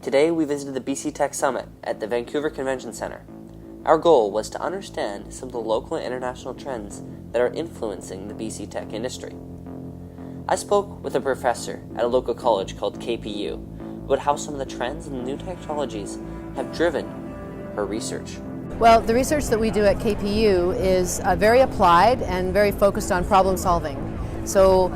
Today we visited the BC Tech Summit at the Vancouver Convention Centre. Our goal was to understand some of the local and international trends that are influencing the BC Tech industry. I spoke with a professor at a local college called KPU about how some of the trends and new technologies have driven her research. Well, the research that we do at KPU is very applied and very focused on problem solving. So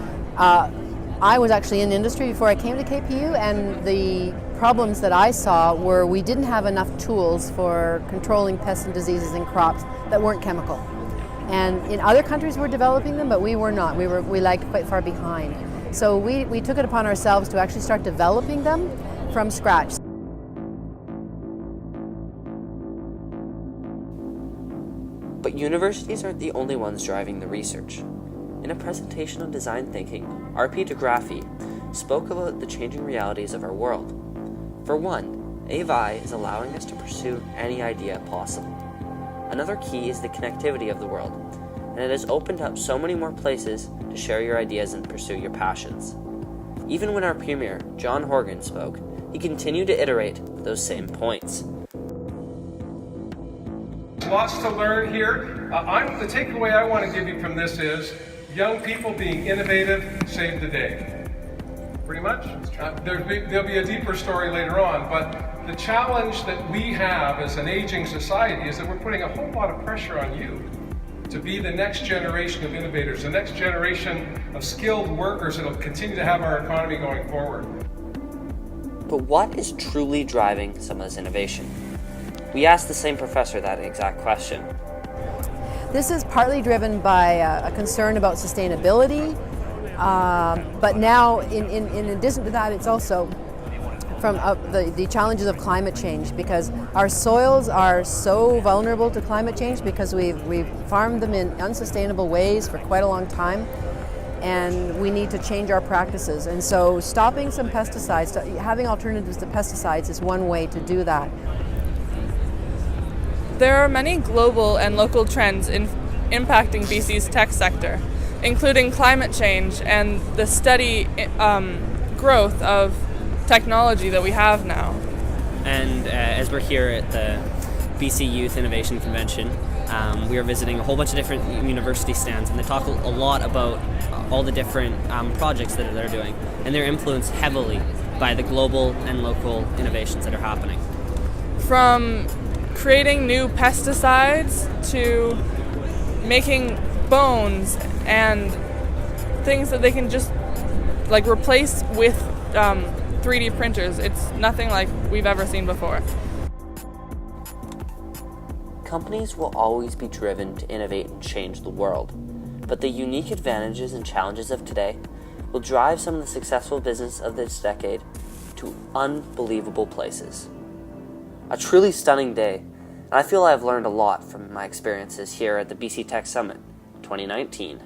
I was actually in industry before I came to KPU, and the problems that I saw were we didn't have enough tools for controlling pests and diseases in crops that weren't chemical. And in other countries we're developing them, but we were not. We lagged quite far behind. So we took it upon ourselves to actually start developing them from scratch. But universities aren't the only ones driving the research. In a presentation on design thinking, R.P. de Graafi spoke about the changing realities of our world. For one, AI is allowing us to pursue any idea possible. Another key is the connectivity of the world, and it has opened up so many more places to share your ideas and pursue your passions. Even when our Premier, John Horgan, spoke, he continued to iterate those same points. Lots to learn here. The takeaway I want to give you from this is young people being innovative save the day. Pretty much. There'll be a deeper story later on, but the challenge that we have as an aging society is that we're putting a whole lot of pressure on you to be the next generation of innovators, the next generation of skilled workers that will continue to have our economy going forward. But what is truly driving some of this innovation? We asked the same professor that exact question. This is partly driven by a concern about sustainability, but now in addition to that, it's also from the challenges of climate change, because our soils are so vulnerable to climate change because we've farmed them in unsustainable ways for quite a long time, and we need to change our practices. And so stopping some pesticides, having alternatives to pesticides is one way to do that. There are many global and local trends impacting BC's tech sector, including climate change and the steady growth of technology that we have now. And as we're here at the BC Youth Innovation Convention, we are visiting a whole bunch of different university stands, and they talk a lot about all the different projects that they're doing, and they're influenced heavily by the global and local innovations that are happening. From creating new pesticides to making bones and things that they can just replace with 3D printers. It's nothing like we've ever seen before. Companies will always be driven to innovate and change the world, but the unique advantages and challenges of today will drive some of the successful business of this decade to unbelievable places. A truly stunning day, and I feel I've learned a lot from my experiences here at the BC Tech Summit 2019.